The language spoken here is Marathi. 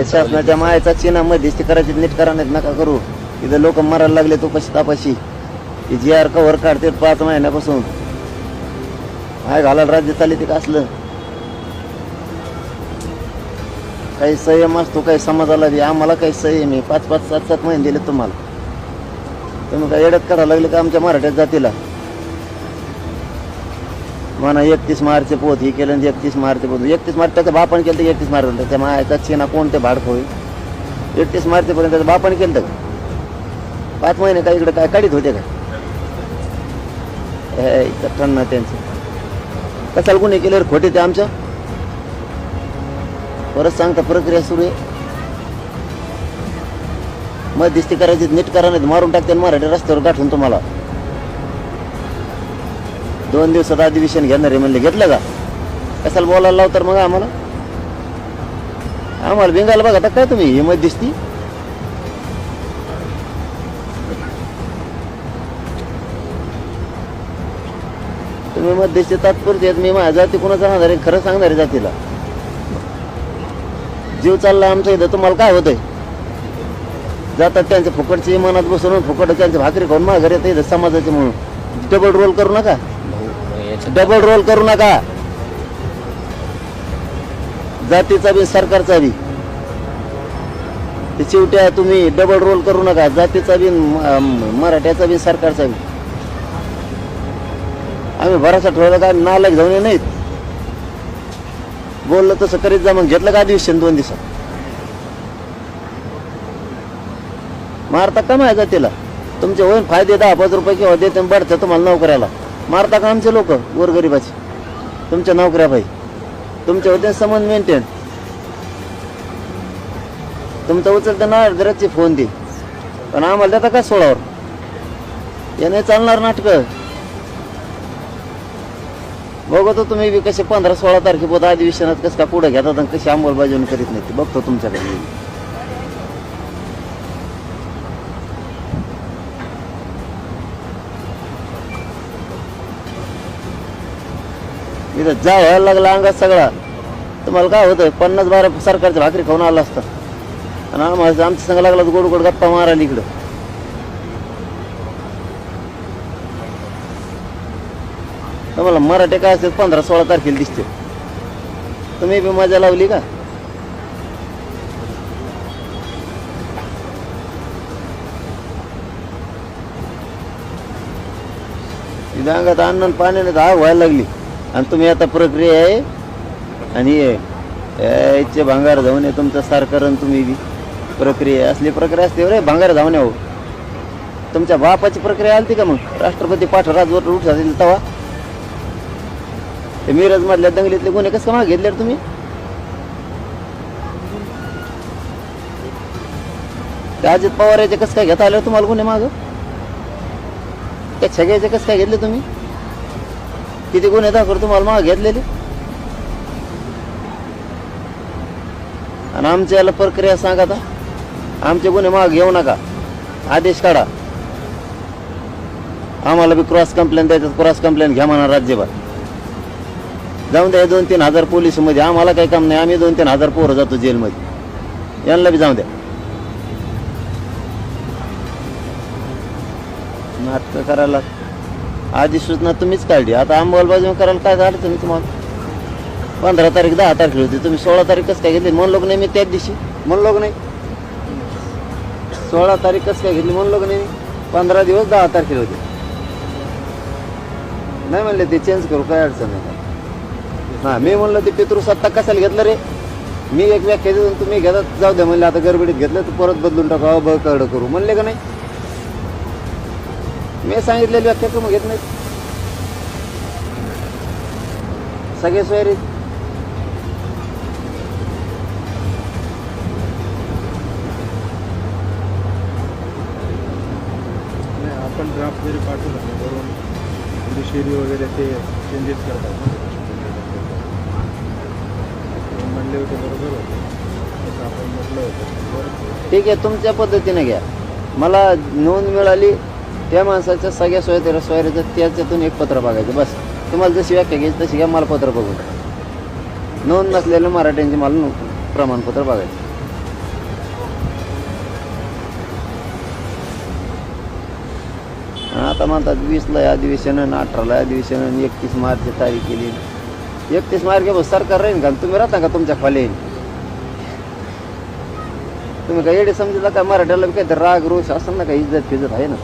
शासनाच्या मायाचा चिना मध्यस्थी करायची नीट करा नाहीत नका करू. इथं लोक मरायला लागले तो कशी तापाशी जी आर कव्हर काढते 5 महिन्यापासून. काय घालायला राज्य चालले ते का असलं. काही संयम असतो काही समाजाला बी. आम्हाला काही संयम आहे. 5-5, 7-7 महिने दिले तुम्हाला. तुम्ही काय येड्यात करायला लागले का आमच्या मराठ्यात जातीला. म्हणा 31 मार्च पोत ही केलं 31 मार्च पोत. 31 मार्च त्याच्या बापाने केलं. 31 मार्च त्याच्या मायाचा चिना कोणते भाडखो होईल. 31 मार्चपर्यंत त्याच्या बापाने केलं का. 5 महिने काय इकडे काय काढीत होते का. ठन्न त्यांचं कशाला कोणी केलं खोटे ते आमच्या. परत सांगता प्रक्रिया सुरू आहे. मध्यस्थी करायची नीट करा नाही मारून टाकते मराठी रस्त्यावर गाठून तुम्हाला. 2 दिवसात अधिवेशन घेणार आहे म्हणले घेतलं का. कशाला बोलायला लावतर मग आम्हाला बेंगाला बघा आता काय तुम्ही ही मध्यस्थी. तुम्ही मध्यस्थी तात्पुरते आहेत. मी माझ्या जाती कुणाचा राहणार आहे खरं सांगणार आहे जातीला. जीव चालला आमच्या इथं तुम्हाला काय होतंय. जातात त्यांच्या फुकटची मनात बसून फुकट त्यांच्या भाकरी खाऊन माझ्या घरी येतं समाजाचे म्हणून. डबल रोल करू नका. डबल रोल करू नका. जातीचा बी सरकारचा बी शेवट्या तुम्ही डबल रोल करू नका. जातीचा बी मराठ्याचा बी सरकारचा बी. आम्ही भरोसा ठेवला का नालायक जाऊन नाहीत. बोललं तसं करीत जा. मग घेतलं का अधिवेशन 2 दिवसात. मारता का माझ्या जातीला. तुमचे होईन फायदे 10-5 रुपये किंवा देते बढतं तुम्हाला नोकऱ्याला. मारता का आमचे लोक गोरगरिबाचे तुमच्या नोकऱ्या पाहिजे. तुमच्या होते संबंध मेंटेन. तुमचा उचलतं ना घराची फोन दे पण आम्हाला देता का 16वर. हे नाही चालणार नाटकं. बघतो तुम्ही बी कसे 15-16 तारखेपर्यंत अधिवेशनात कसं का पुढे घेतात आणि कशी अंमलबजावणी करीत नाही ते बघतो तुमच्याकडे. इथं जा व्हायला लागला अंगात सगळा. तुम्हाला काय होतं 50-12 सरकारच्या भाकरी खाऊन आला असतं आणि आमच्या संग लागला गोड गोड गप्पा मारायला इकडं. तुम्हाला मराठी काय असते 15-16 तारखेला दिसते. तुम्ही बी मजा लावली का. इथं अंगात अन्न पाण्याने धाव व्हायला लागली आणि तुम्ही आता प्रक्रिया आहे आणि याचे भांगार धावून आहे तुमचं सारखं. तुम्ही बी प्रक्रिया असली प्रक्रिया असते रे भांगार धावून हो. तुमच्या बापाची प्रक्रिया आली का मग राष्ट्रपती पाठ राजवट उठा तेव्हा. ते मिरज मधल्या दंगलीतले गुन्हे कसं मागे घेतले तुम्ही. त्या अजित पवार याचे कसं काय घेता आलं तुम्हाला गुन्हे माग. त्या छगेचे कसं काय घेतले तुम्ही. किती गुन्हे दाखल तुम्हाला माग घेतलेले. आणि आमच्या याला प्रक्रिया सांगा आता. आमचे गुन्हे माग घेऊ नका. आदेश काढा. आम्हाला बी क्रॉस कंप्लेंट द्यायचं. क्रॉस कंप्लेंट घ्या म्हणा राज्यभर. जाऊन द्या 2-3 हजार पोलीस मध्ये. आम्हाला काही काम नाही. आम्ही 2-3 हजार पोरं जातो जेलमध्ये. यांना बी जाऊन द्या. नाटकं करायला आधी सूचना तुम्हीच काढली. आता अंमलबजावणी करायला काय झालं तुम्ही. तुम्हाला 15 तारीख 10 तारखेला होती. तुम्ही 16 तारीख कसं काय घेतली म्हणलो नाही. मी त्याच दिवशी म्हणलो नाही. 16 तारीख कसं काय घेतली म्हणलो नाही. 15 दिवस 10 तारखेला होते. नाही म्हणले ते चेंज करू काय अडचण नाही. हां मी म्हणलं ते पितृसत्ता कशाला घेतलं रे. मी एक व्याख्या देऊन तुम्ही घेतात जाऊ द्या म्हणले. आता गडबडीत घेतलं तर परत बदलून टाकावं बघ कळलं करू म्हणले का नाही. मी सांगितलेली व्याख्या तुम्ही घेत नाही. सगळे सोयरे आपण ड्राफ्ट जरी पाठवलं बरोबर जुडिशियरी वगैरे ते चेंजेस करतात म्हणले होते बरोबर होते तसं आपण म्हटलं होतं. ठीक आहे तुमच्या पद्धतीने घ्या. मला नोंद मिळाली त्या माणसाच्या सगळ्या सोयऱ्याचं त्याच्यातून एक पत्र बघायचं बस. तुम्हाला जशी व्याख्या घ्यायची तशी घ्या. मला पत्र बघून नोंद नसलेलं मराठ्यांचे मला प्रमाणपत्र बघायचं. आता म्हणतात 20ला अधिवेशन आणि 18ला अधिवेशन आणि 31 मार्च तारीख केली. 31 मार्च सरकार राहील का? तुम्ही राहता का तुमच्या खाली? तुम्ही काय येडे समजला का? मराठ्याला काही राग रोष असं ना, काही इज्जत फिजत आहे ना.